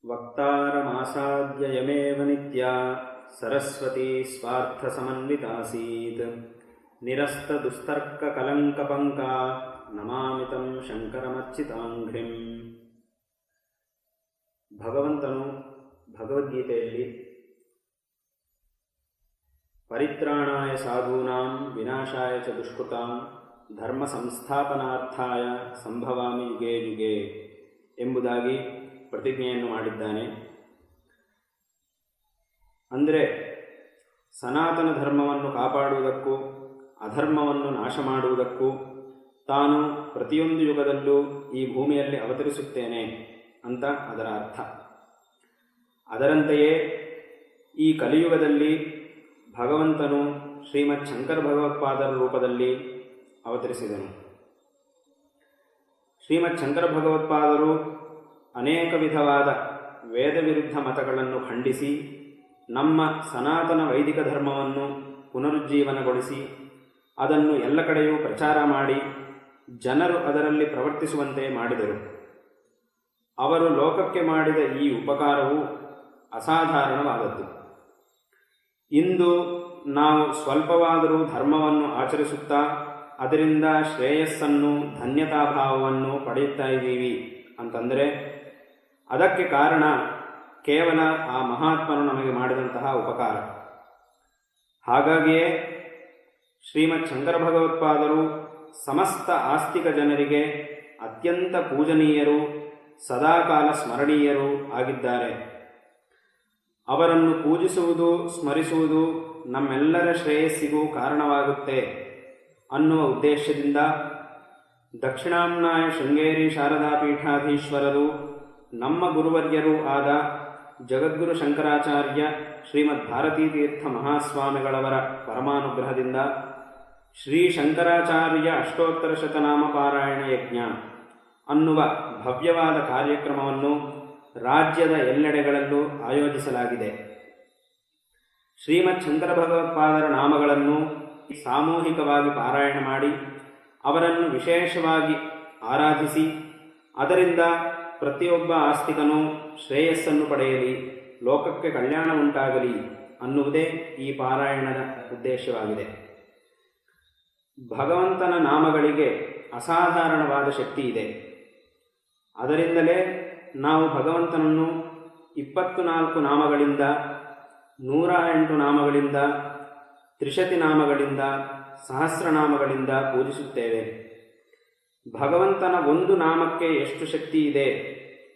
ವಕ್ತಾರಮಾಸಾದ್ಯಯಮೇವ ನಿತ್ಯಾ ಸರಸ್ವತಿ ಸ್ವಾರ್ಥಸಮನ್ವಿತಾಸೀತ್ ನಿರಸ್ತದುಸ್ತರ್ಕಕಲಂಕಪಂಕಾ ನಮಾಮಿತಂ ಶಂಕರಮರ್ಚಿತಾಂಘ್ರಿಂ. ಭಗವಂತನು ಭಗವದ್ಗೀತೆಯಲ್ಲಿ ಪರಿತ್ರಾಣಾಯ ಸಾಧೂನಾಂ ವಿನಾಶಾಯ ಚ ದುಷ್ಕೃತಾಂ ಧರ್ಮ ಸಂಸ್ಥಾಪನಾರ್ಥಾಯ ಸಂಭವಾಮಿ ಯುಗೇ ಯುಗೇ ಎಂಬುದಾಗಿ ಪ್ರತಿಜ್ಞೆಯನ್ನು ಮಾಡಿದ್ದಾನೆ. ಅಂದರೆ ಸನಾತನ ಧರ್ಮವನ್ನು ಕಾಪಾಡುವುದಕ್ಕೂ ಅಧರ್ಮವನ್ನು ನಾಶ ಮಾಡುವುದಕ್ಕೂ ತಾನು ಪ್ರತಿಯೊಂದು ಯುಗದಲ್ಲೂ ಈ ಭೂಮಿಯಲ್ಲಿ ಅವತರಿಸುತ್ತೇನೆ ಅಂತ ಅದರ ಅರ್ಥ. ಅದರಂತೆಯೇ ಈ ಕಲಿಯುಗದಲ್ಲಿ ಭಗವಂತನು ಶ್ರೀಮತ್ ಶಂಕರ ಭಗವತ್ಪಾದರ ರೂಪದಲ್ಲಿ ಅವತರಿಸಿದನು. ಶ್ರೀಮತ್ ಶಂಕರ ಭಗವತ್ಪಾದರು ಅನೇಕ ವಿಧವಾದ ವೇದ ವಿರುದ್ಧ ಮತಗಳನ್ನು ಖಂಡಿಸಿ ನಮ್ಮ ಸನಾತನ ವೈದಿಕ ಧರ್ಮವನ್ನು ಪುನರುಜ್ಜೀವನಗೊಳಿಸಿ ಅದನ್ನು ಎಲ್ಲ ಕಡೆಯೂ ಪ್ರಚಾರ ಮಾಡಿ ಜನರು ಅದರಲ್ಲಿ ಪ್ರವರ್ತಿಸುವಂತೆ ಮಾಡಿದರು. ಅವರು ಲೋಕಕ್ಕೆ ಮಾಡಿದ ಈ ಉಪಕಾರವು ಅಸಾಧಾರಣವಾದದ್ದು. ಇಂದು ನಾವು ಸ್ವಲ್ಪವಾದರೂ ಧರ್ಮವನ್ನು ಆಚರಿಸುತ್ತಾ ಅದರಿಂದ ಶ್ರೇಯಸ್ಸನ್ನು ಧನ್ಯತಾಭಾವವನ್ನು ಪಡೆಯುತ್ತಾ ಇದ್ದೀವಿ ಅಂತಂದರೆ ಅದಕ್ಕೆ ಕಾರಣ ಕೇವಲ ಆ ಮಹಾತ್ಮನು ನಮಗೆ ಮಾಡಿದಂತಹ ಉಪಕಾರ. ಹಾಗಾಗಿಯೇ ಶ್ರೀಮತ್ ಶಂಕರ ಭಗವತ್ಪಾದರು ಸಮಸ್ತ ಆಸ್ತಿಕ ಜನರಿಗೆ ಅತ್ಯಂತ ಪೂಜನೀಯರು, ಸದಾಕಾಲ ಸ್ಮರಣೀಯರು ಆಗಿದ್ದಾರೆ. ಅವರನ್ನು ಪೂಜಿಸುವುದು, ಸ್ಮರಿಸುವುದು ನಮ್ಮೆಲ್ಲರ ಶ್ರೇಯಸ್ಸಿಗೂ ಕಾರಣವಾಗುತ್ತೆ ಅನ್ನುವ ಉದ್ದೇಶದಿಂದ ದಕ್ಷಿಣಾಮ್ನಾಯ ಶೃಂಗೇರಿ ಶಾರದಾ ಪೀಠಾಧೀಶ್ವರರು, ನಮ್ಮ ಗುರುವರ್ಯರೂ ಆದ ಜಗದ್ಗುರು ಶಂಕರಾಚಾರ್ಯ ಶ್ರೀಮದ್ ಭಾರತೀ ತೀರ್ಥ ಮಹಾಸ್ವಾಮಿಗಳವರ ಪರಮಾನುಗ್ರಹದಿಂದ ಶ್ರೀ ಶಂಕರಾಚಾರ್ಯ ಅಷ್ಟೋತ್ತರ ಶತನಾಮ ಪಾರಾಯಣ ಯಜ್ಞ ಅನ್ನುವ ಭವ್ಯವಾದ ಕಾರ್ಯಕ್ರಮವನ್ನು ರಾಜ್ಯದ ಎಲ್ಲೆಡೆಗಳಲ್ಲೂ ಆಯೋಜಿಸಲಾಗಿದೆ. ಶ್ರೀಮತ್ ಶಂಕರ ಭಗವತ್ಪಾದರ ನಾಮಗಳನ್ನು ಸಾಮೂಹಿಕವಾಗಿ ಪಾರಾಯಣ ಮಾಡಿ ಅವರನ್ನು ವಿಶೇಷವಾಗಿ ಆರಾಧಿಸಿ ಅದರಿಂದ ಪ್ರತಿಯೊಬ್ಬ ಆಸ್ತಿಕನು ಶ್ರೇಯಸ್ಸನ್ನು ಪಡೆಯಲಿ, ಲೋಕಕ್ಕೆ ಕಲ್ಯಾಣ ಉಂಟಾಗಲಿ ಅನ್ನುವುದೇ ಈ ಪಾರಾಯಣದ ಉದ್ದೇಶವಾಗಿದೆ. ಭಗವಂತನ ನಾಮಗಳಿಗೆ ಅಸಾಧಾರಣವಾದ ಶಕ್ತಿ ಇದೆ. ಅದರಿಂದಲೇ ನಾವು ಭಗವಂತನನ್ನು 24 ನಾಮಗಳಿಂದ, 108 ನಾಮಗಳಿಂದ, ತ್ರಿಶತಿ ನಾಮಗಳಿಂದ, ಸಹಸ್ರನಾಮಗಳಿಂದ ಪೂಜಿಸುತ್ತೇವೆ. ಭಗವಂತನ ಒಂದು ನಾಮಕ್ಕೆ ಎಷ್ಟು ಶಕ್ತಿ ಇದೆ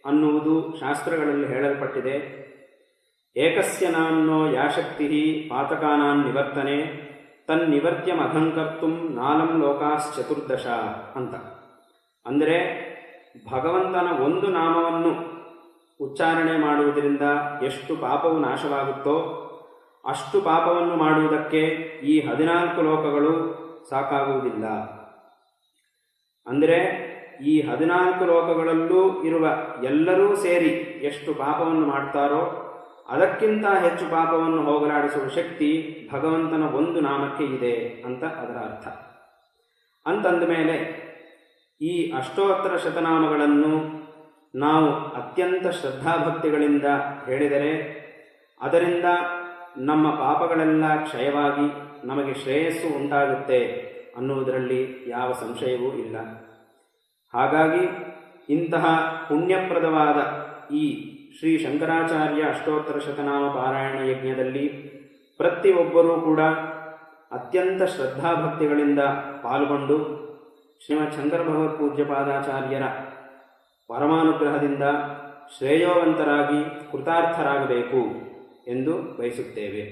ಅನ್ನುವುದು ಶಾಸ್ತ್ರಗಳಲ್ಲಿ ಹೇಳಲ್ಪಟ್ಟಿದೆ. ಏಕಸ್ಯ ನಾಮ್ನೋ ಯಾ ಶಕ್ತಿ ಪಾತಕಾನಾನ್ ನಿವರ್ತನೆ ತನ್ನಿವರ್ತ್ಯಂ ಅಘಂಕರ್ತುಂ ನಾಲಂ ಲೋಕಾಶ್ಚತುರ್ದಶ ಅಂತ. ಅಂದರೆ ಭಗವಂತನ ಒಂದು ನಾಮವನ್ನು ಉಚ್ಚಾರಣೆ ಮಾಡುವುದರಿಂದ ಎಷ್ಟು ಪಾಪವು ನಾಶವಾಗುತ್ತೋ ಅಷ್ಟು ಪಾಪವನ್ನು ಮಾಡುವುದಕ್ಕೆ ಈ 14 ಲೋಕಗಳು ಸಾಕಾಗುವುದಿಲ್ಲ. ಅಂದರೆ ಈ 14 ಲೋಕಗಳಲ್ಲೂ ಇರುವ ಎಲ್ಲರೂ ಸೇರಿ ಎಷ್ಟು ಪಾಪವನ್ನು ಮಾಡ್ತಾರೋ ಅದಕ್ಕಿಂತ ಹೆಚ್ಚು ಪಾಪವನ್ನು ಹೋಗಲಾಡಿಸುವ ಶಕ್ತಿ ಭಗವಂತನ ಒಂದು ನಾಮಕ್ಕೆ ಇದೆ ಅಂತ ಅದರ ಅರ್ಥ. ಅಂತಂದ ಮೇಲೆ ಈ ಅಷ್ಟೋತ್ತರ ಶತನಾಮಗಳನ್ನು ನಾವು ಅತ್ಯಂತ ಶ್ರದ್ಧಾಭಕ್ತಿಗಳಿಂದ ಹೇಳಿದರೆ ಅದರಿಂದ ನಮ್ಮ ಪಾಪಗಳೆಲ್ಲ ಕ್ಷಯವಾಗಿ ನಮಗೆ ಶ್ರೇಯಸ್ಸು ಉಂಟಾಗುತ್ತೆ ಅನ್ನುವುದರಲ್ಲಿ ಯಾವ ಸಂಶಯವೂ ಇಲ್ಲ. ಹಾಗಾಗಿ ಇಂತಹ ಪುಣ್ಯಪ್ರದವಾದ ಈ ಶ್ರೀ ಶಂಕರಾಚಾರ್ಯ ಅಷ್ಟೋತ್ತರ ಶತನಾಮ ಪಾರಾಯಣ ಯಜ್ಞದಲ್ಲಿ ಪ್ರತಿಯೊಬ್ಬರೂ ಕೂಡ ಅತ್ಯಂತ ಶ್ರದ್ಧಾಭಕ್ತಿಗಳಿಂದ ಪಾಲ್ಗೊಂಡು ಶ್ರೀಮತ್ ಶಂಕರ ಭಗವತ್ ಪೂಜ್ಯಪಾದಾಚಾರ್ಯರ ಪರಮಾನುಗ್ರಹದಿಂದ ಶ್ರೇಯೋವಂತರಾಗಿ ಕೃತಾರ್ಥರಾಗಬೇಕು ಎಂದು ಬಯಸುತ್ತೇವೆ.